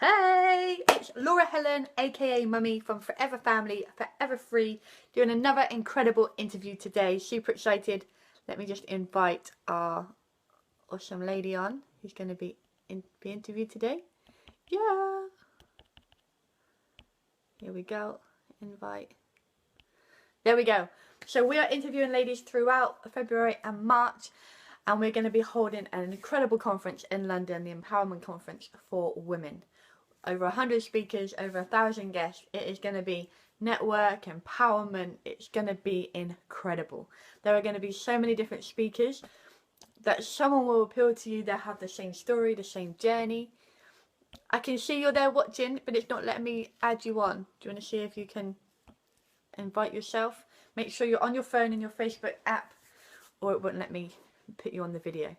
Hey, it's Laura Helen, aka Mummy from Forever Family, Forever Free, doing another incredible interview today. Super excited. Let me just invite our awesome lady on who's going to be interviewed today. Yeah. Here we go. Invite. There we go. So we are interviewing ladies throughout February and March, and we're going to be holding an incredible conference in London, the Empowerment Conference for Women. Over 100 speakers, over 1,000 guests. It is going to be network, empowerment. It's going to be incredible. There are going to be so many different speakers that someone will appeal to you. They'll have the same story, the same journey. I can see you're there watching, but it's not letting me add you on. Do you want to see if you can invite yourself? Make sure you're on your phone in your Facebook app, or it won't let me put you on the video.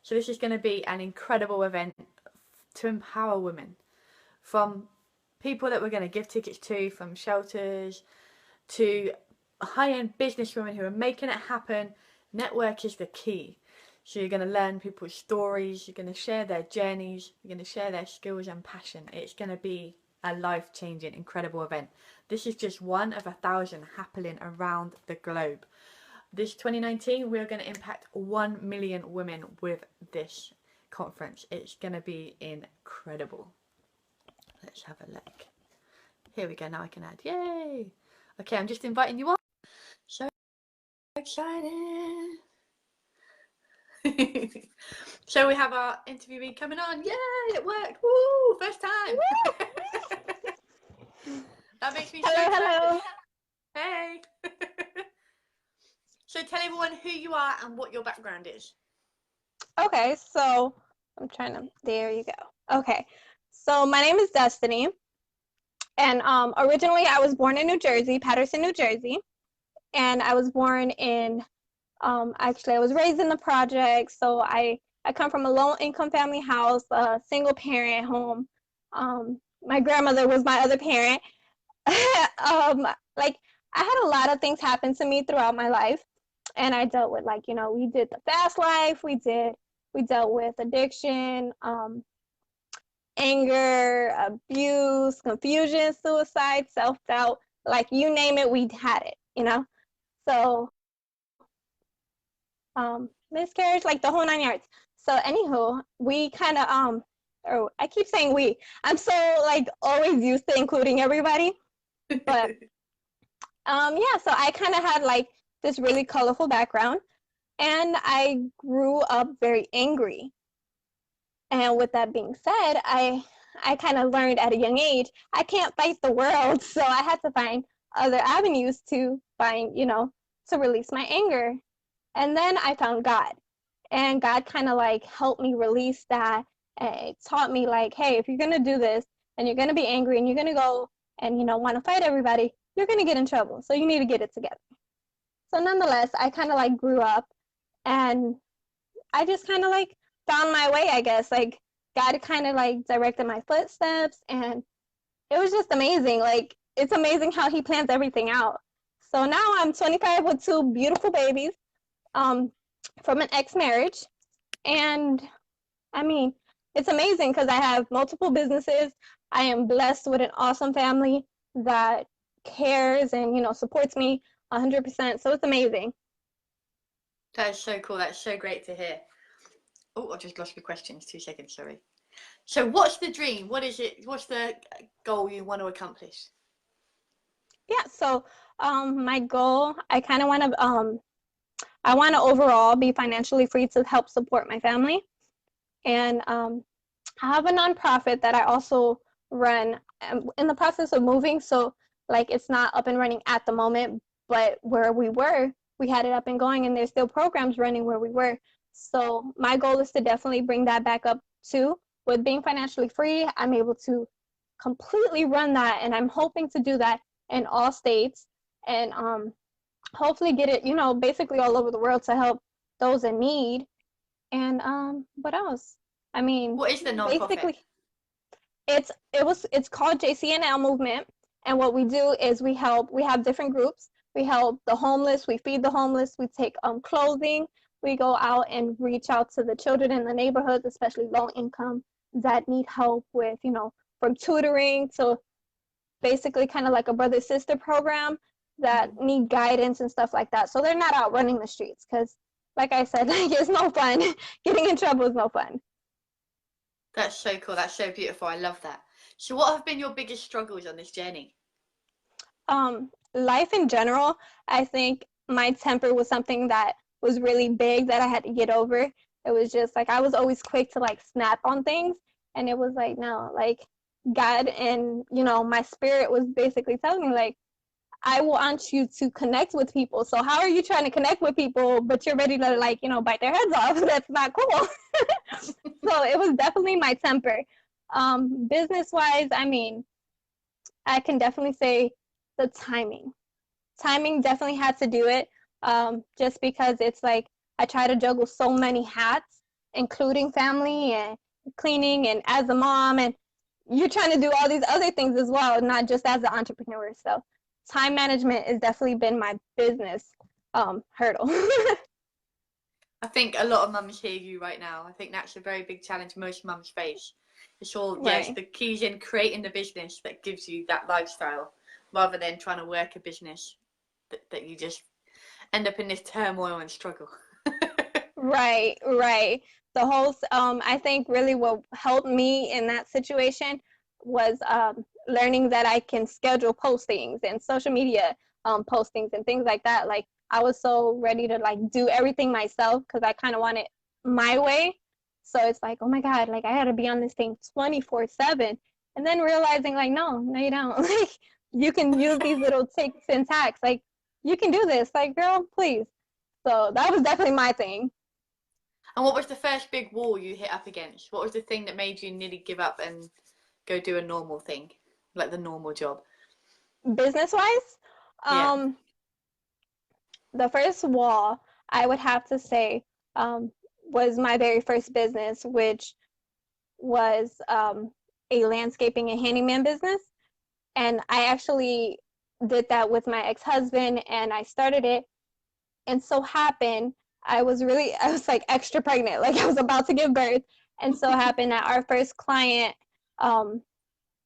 So this is going to be an incredible event to empower women. From people that we're going to give tickets to, from shelters to high-end businesswomen who are making it happen. Network is the key. So you're going to learn people's stories, you're going to share their journeys, you're going to share their skills and passion. It's going to be a life-changing, incredible event. This is just one of 1,000 happening around the globe. This 2019, we're going to impact 1 million women with this conference. It's going to be incredible. Let's have a look. Here we go. Now I can add. Yay! Okay, I'm just inviting you on. So excited. So we have our interviewee coming on. Yay! It worked. Woo! First time. That makes me so excited. Hello. Hey. So tell everyone who you are and what your background is. Okay, so there you go. Okay, so my name is Destiney, and originally I was born in New Jersey, Paterson, New Jersey, and I was born in, actually I was raised in the projects, so I come from a low-income family house, a single-parent home. My grandmother was my other parent. Like, I had a lot of things happen to me throughout my life, and I dealt with, like, we did the fast life, we dealt with addiction, anger, abuse, confusion, suicide, self-doubt, like you name it, we had it. So miscarriage, like the whole 9 yards. So anywho, we kind of or I keep saying we. I'm so like always used to including everybody. But yeah, so I kind of had like this really colorful background, and I grew up very angry. And with that being said, I kind of learned at a young age I can't fight the world, so I had to find other avenues to find, to release my anger. And then I found God, and God kind of like helped me release that. And it taught me like, hey, if you're gonna do this and you're gonna be angry and you're gonna go and want to fight everybody, you're gonna get in trouble. So you need to get it together. So nonetheless, I kind of like grew up, and I just kind of like found my way, I guess. Like God kind of like directed my footsteps, and it was just amazing. Like it's amazing how He plans everything out. So now I'm 25 with two beautiful babies, from an ex-marriage, and I mean, it's amazing because I have multiple businesses. I am blessed with an awesome family that cares and supports me 100%. So it's amazing. That is so cool. That's so great to hear. Oh, I just lost my questions. 2 seconds, sorry. So what's the dream? What is it? What's the goal you want to accomplish? Yeah, so my goal, I kind of want to I want to overall be financially free to help support my family. And I have a nonprofit that I also run. I'm in the process of moving, so like it's not up and running at the moment, but where we had it up and going, and there's still programs running where we were. So my goal is to definitely bring that back up too. With being financially free, I'm able to completely run that, and I'm hoping to do that in all states, and hopefully get it, basically all over the world to help those in need. And what else? I mean, What is the nonprofit? basically, it's called JCNL Movement, and what we do is we have different groups. We help the homeless, we feed the homeless, we take clothing, we go out and reach out to the children in the neighborhoods, especially low income that need help with, from tutoring to basically kind of like a brother sister program that need guidance and stuff like that. So they're not out running the streets because, like I said, like, it's no fun. Getting in trouble is no fun. That's so cool. That's so beautiful. I love that. So what have been your biggest struggles on this journey? Life in general, I think my temper was something that was really big that I had to get over. It was just like I was always quick to like snap on things, and it was like, no, like God and my spirit was basically telling me like, I want you to connect with people. So how are you trying to connect with people, but you're ready to like, bite their heads off? That's not cool. So it was definitely my temper. Business wise, I mean, I can definitely say the timing. Timing definitely had to do it, just because it's like I try to juggle so many hats, including family and cleaning and as a mom, and you're trying to do all these other things as well, not just as an entrepreneur. So time management has definitely been my business hurdle. I think a lot of mums hear you right now. I think that's a very big challenge most mums face. It's all, yes, Right. the key's in creating the business that gives you that lifestyle rather than trying to work a business that you just end up in this turmoil and struggle. Right, right. The whole, I think really what helped me in that situation was learning that I can schedule postings and social media postings and things like that. Like I was so ready to like do everything myself because I kind of want it my way. So it's like, oh my God, like I had to be on this thing 24/7. And then realizing like, no, you don't. Like you can use these little ticks and tacks. Like you can do this. Like, girl, please. So that was definitely my thing. And what was the first big wall you hit up against? What was the thing that made you nearly give up and go do a normal thing, like the normal job? Business wise, Yeah. the first wall I would have to say was my very first business, which was a landscaping and handyman business. And I actually did that with my ex-husband, and I started it. And so happened I was like extra pregnant, like I was about to give birth. And so happened that our first client um,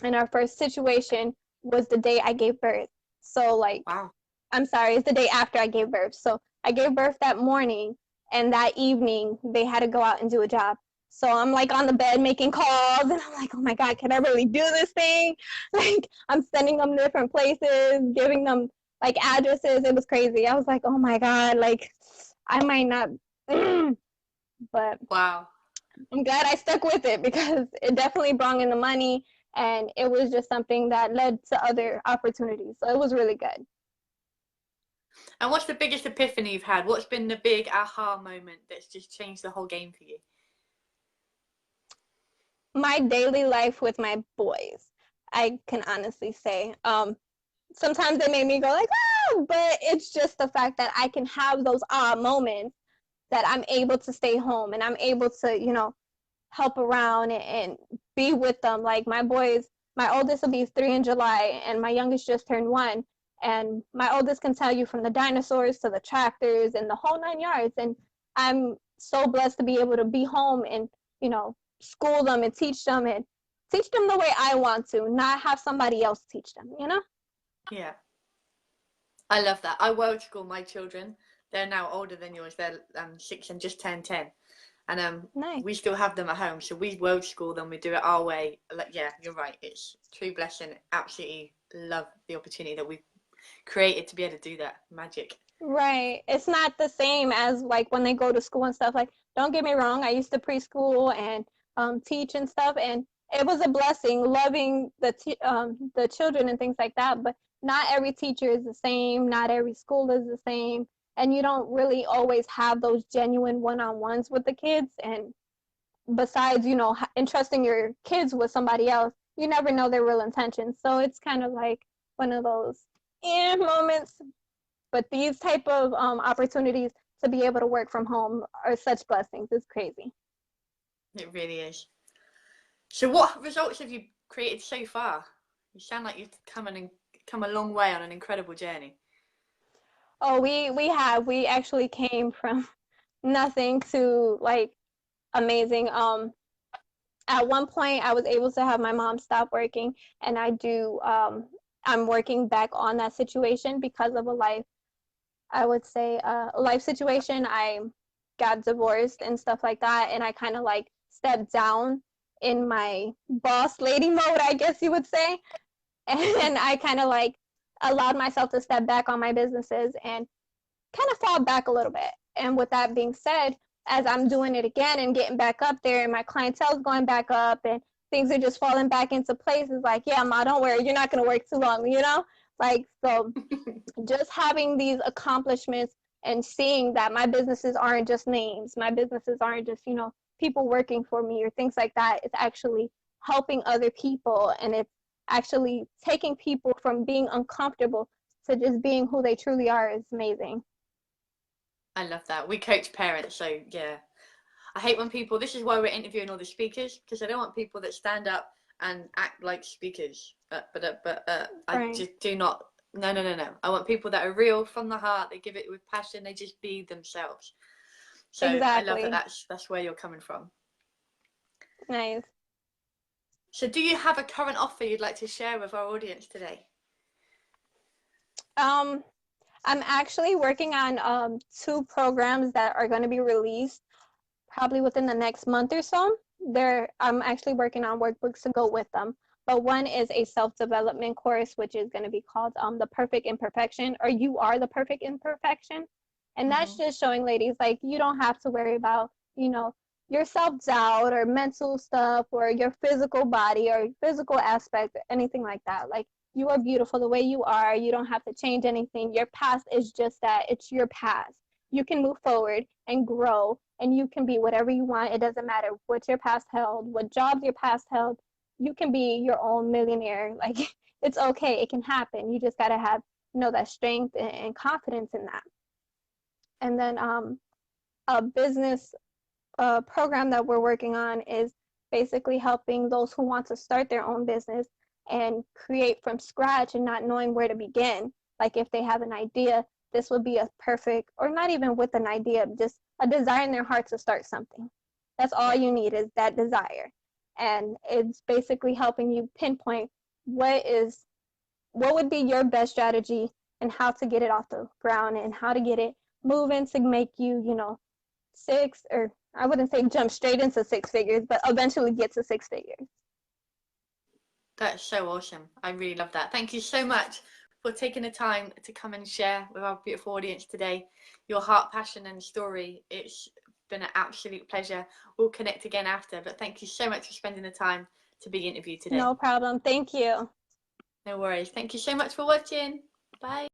and our first situation was the day I gave birth. So like Wow. I'm sorry, it's the day after I gave birth. So I gave birth that morning, and that evening they had to go out and do a job. So I'm like on the bed making calls, and I'm like, oh my God, can I really do this thing? Like I'm sending them different places, giving them like addresses. It was crazy. I was like, oh my God, like I might not, but Wow. I'm glad I stuck with it because it definitely brought in the money, and it was just something that led to other opportunities. So it was really good. And what's the biggest epiphany you've had? What's been the big aha moment that's just changed the whole game for you? My daily life with my boys, I can honestly say. Sometimes they make me go like, ah, but it's just the fact that I can have those moments that I'm able to stay home and I'm able to, help around and be with them. Like my boys, my oldest will be 3 in July, and my youngest just turned 1. And my oldest can tell you from the dinosaurs to the tractors and the whole 9 yards. And I'm so blessed to be able to be home and, school them and teach them the way I want to, not have somebody else teach them. Yeah. I love that. I world school my children. They're now older than yours. They're 6 and just turned 10. And Nice. we still have them at home. So we world school them. We do it our way. Like, yeah, you're right. It's a true blessing. Absolutely love the opportunity that we've created to be able to do that. Magic. Right. It's not the same as like when they go to school and stuff. Like, don't get me wrong, I used to preschool and teach and stuff, and it was a blessing loving the children and things like that. But not every teacher is the same. Not every school is the same, and you don't really always have those genuine one-on-ones with the kids. And besides, entrusting your kids with somebody else, you never know their real intentions. So it's kind of like one of those moments, but these type of opportunities to be able to work from home are such blessings. It's crazy. It really is. So what results have you created so far? You sound like you've come a long way on an incredible journey. Oh, we actually came from nothing to like amazing. at one point I was able to have my mom stop working, and I'm working back on that situation because of I would say a life situation. I got divorced and stuff like that, and I kind of like stepped down in my boss lady mode, I guess you would say. And I kind of like allowed myself to step back on my businesses and kind of fall back a little bit. And with that being said, as I'm doing it again and getting back up there, and my clientele's going back up, and things are just falling back into place, it's like, yeah, ma, don't worry, you're not going to work too long, you know? Like, so just having these accomplishments and seeing that my businesses aren't just names, my businesses aren't just, you know, people working for me or things like that. It's actually helping other people, and it's actually taking people from being uncomfortable to just being who they truly are is amazing. I love that. We coach parents, so yeah. I hate when people, this is why we're interviewing all the speakers, because I don't want people that stand up and act like speakers. I Right. just do not, no, no, no, no. I want people that are real from the heart, they give it with passion, they just be themselves. So I love that Exactly. that's where you're coming from. Nice. So do you have a current offer you'd like to share with our audience today? Um, I'm actually working on two programs that are going to be released probably within the next month or so. I'm actually working on workbooks to go with them. But one is a self-development course, which is going to be called The Perfect Imperfection, or You Are the Perfect Imperfection. And that's Mm-hmm. just showing ladies, like, you don't have to worry about, you know, your self-doubt or mental stuff or your physical body or physical aspect or anything like that. Like, you are beautiful the way you are. You don't have to change anything. Your past is just that. It's your past. You can move forward and grow, and you can be whatever you want. It doesn't matter what your past held, what jobs your past held. You can be your own millionaire. Like, it's okay. It can happen. You just got to have, you know, that strength and confidence in that. And then a business program that we're working on is basically helping those who want to start their own business and create from scratch and not knowing where to begin. Like, if they have an idea, this would be a perfect, or not even with an idea, just a desire in their heart to start something. That's all Yeah. you need, is that desire. And it's basically helping you pinpoint what would be your best strategy and how to get it off the ground and how to get it moving to make you, you know, six, or I wouldn't say jump straight into six figures, but eventually get to six figures. That's so awesome. I really love that. Thank you so much for taking the time to come and share with our beautiful audience today your heart, passion, and story. It's been an absolute pleasure. We'll connect again after, but thank you so much for spending the time to be interviewed today. No problem. Thank you. No worries. Thank you so much for watching. Bye.